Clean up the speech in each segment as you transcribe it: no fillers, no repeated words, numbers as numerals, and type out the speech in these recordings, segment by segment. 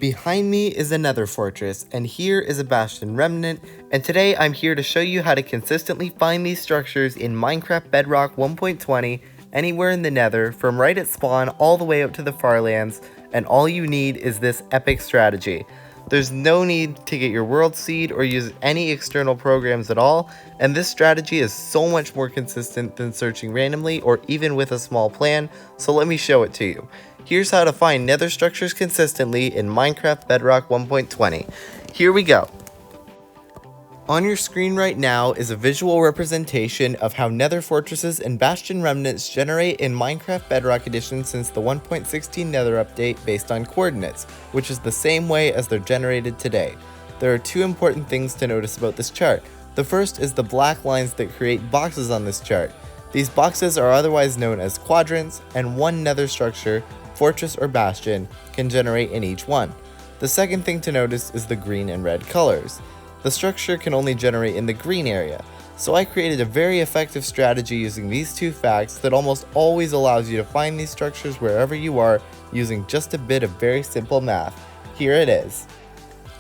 Behind me is a Nether fortress, and here is a Bastion remnant, and today I'm here to show you how to consistently find these structures in Minecraft Bedrock 1.20 anywhere in the Nether, from right at spawn all the way out to the Farlands, and all you need is this epic strategy. There's no need to get your world seed or use any external programs at all, and this strategy is so much more consistent than searching randomly or even with a small plan, so let me show it to you. Here's how to find Nether structures consistently in Minecraft Bedrock 1.20. Here we go. On your screen right now is a visual representation of how Nether fortresses and Bastion remnants generate in Minecraft Bedrock Edition since the 1.16 Nether update based on coordinates, which is the same way as they're generated today. There are two important things to notice about this chart. The first is the black lines that create boxes on this chart. These boxes are otherwise known as quadrants, and one Nether structure, fortress or bastion, can generate in each one. The second thing to notice is the green and red colors. The structure can only generate in the green area, so I created a very effective strategy using these two facts that almost always allows you to find these structures wherever you are using just a bit of very simple math. Here it is.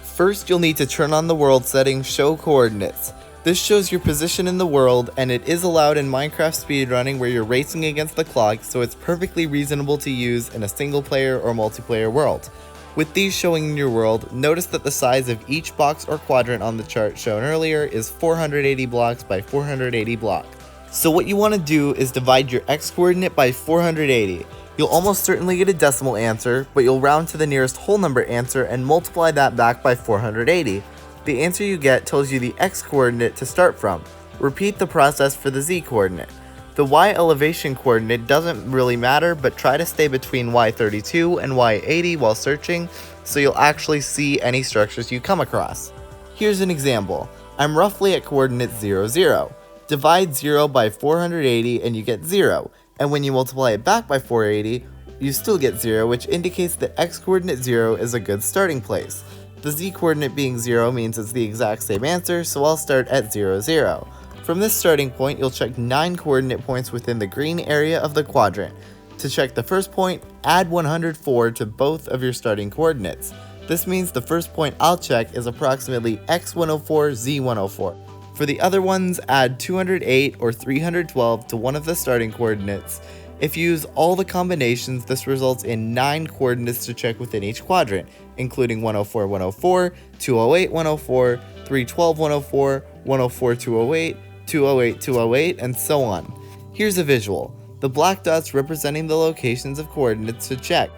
First, you'll need to turn on the world setting Show Coordinates. This shows your position in the world, and it is allowed in Minecraft speedrunning where you're racing against the clock, so it's perfectly reasonable to use in a single player or multiplayer world. With these showing in your world, notice that the size of each box or quadrant on the chart shown earlier is 480 blocks by 480 blocks. So what you want to do is divide your x coordinate by 480. You'll almost certainly get a decimal answer, but you'll round to the nearest whole number answer and multiply that back by 480. The answer you get tells you the x coordinate to start from. Repeat the process for the z coordinate. The y elevation coordinate doesn't really matter, but try to stay between y32 and y80 while searching, so you'll actually see any structures you come across. Here's an example. I'm roughly at coordinate 0, 0. Divide 0 by 480 and you get 0, and when you multiply it back by 480, you still get 0, which indicates that x coordinate 0 is a good starting place. The z coordinate being 0 means it's the exact same answer, so I'll start at 0, 0. From this starting point, you'll check 9 coordinate points within the green area of the quadrant. To check the first point, add 104 to both of your starting coordinates. This means the first point I'll check is approximately x104, z104. For the other ones, add 208 or 312 to one of the starting coordinates. If you use all the combinations, this results in 9 coordinates to check within each quadrant, including 104, 104, 208, 104, 312, 104, 104, 208, 208, 208, and so on. Here's a visual. The black dots representing the locations of coordinates to check,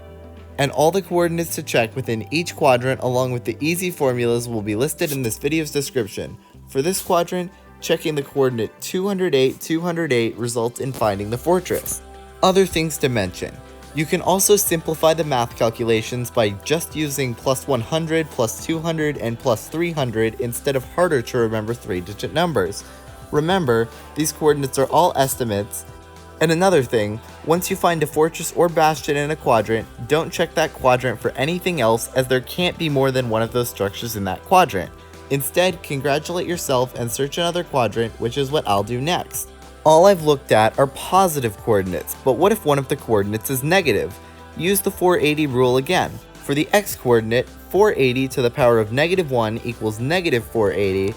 and all the coordinates to check within each quadrant along with the easy formulas will be listed in this video's description. For this quadrant, checking the coordinate 208, 208 results in finding the fortress. Other things to mention. You can also simplify the math calculations by just using plus 100, plus 200, and plus 300 instead of harder to remember 3-digit numbers. Remember, these coordinates are all estimates. And another thing, once you find a fortress or bastion in a quadrant, don't check that quadrant for anything else, as there can't be more than one of those structures in that quadrant. Instead, congratulate yourself and search another quadrant, which is what I'll do next. All I've looked at are positive coordinates, but what if one of the coordinates is negative? Use the 480 rule again. For the x coordinate, 480 to the power of -1 equals -480,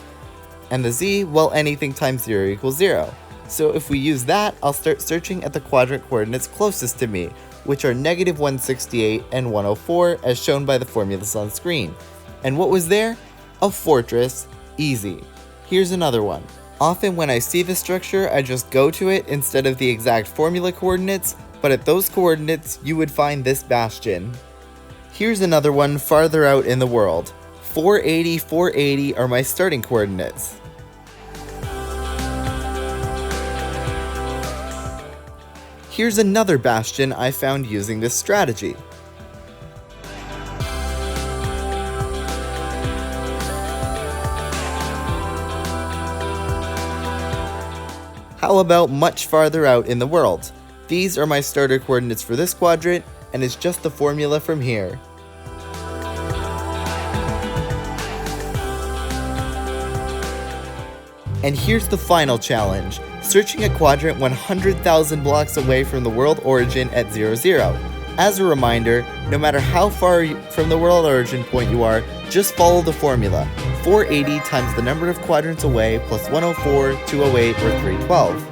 and the z, well, anything times 0 equals 0. So if we use that, I'll start searching at the quadrant coordinates closest to me, which are -168 and 104 as shown by the formulas on screen. And what was there? A fortress. Easy. Here's another one. Often when I see the structure, I just go to it instead of the exact formula coordinates, but at those coordinates, you would find this bastion. Here's another one farther out in the world. 480, 480 are my starting coordinates. Here's another bastion I found using this strategy. How about much farther out in the world? These are my starter coordinates for this quadrant, and it's just the formula from here. And here's the final challenge, searching a quadrant 100,000 blocks away from the world origin at 0, 0. As a reminder, no matter how far from the world origin point you are, just follow the formula. 480 times the number of quadrants away plus 104, 208, or 312.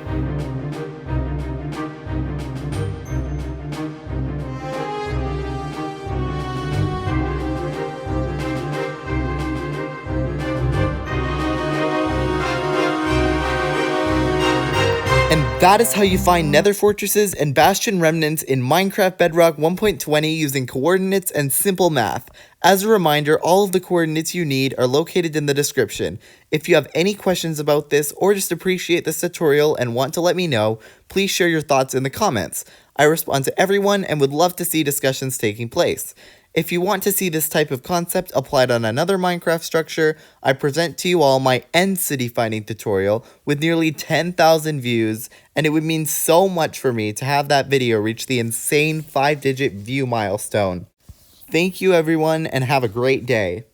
And that is how you find nether fortresses and bastion remnants in Minecraft Bedrock 1.20 using coordinates and simple math. As a reminder, all of the coordinates you need are located in the description. If you have any questions about this or just appreciate this tutorial and want to let me know, please share your thoughts in the comments. I respond to everyone and would love to see discussions taking place. If you want to see this type of concept applied on another Minecraft structure, I present to you all my end city finding tutorial with nearly 10,000 views, and it would mean so much for me to have that video reach the insane 5-digit view milestone. Thank you everyone, and have a great day.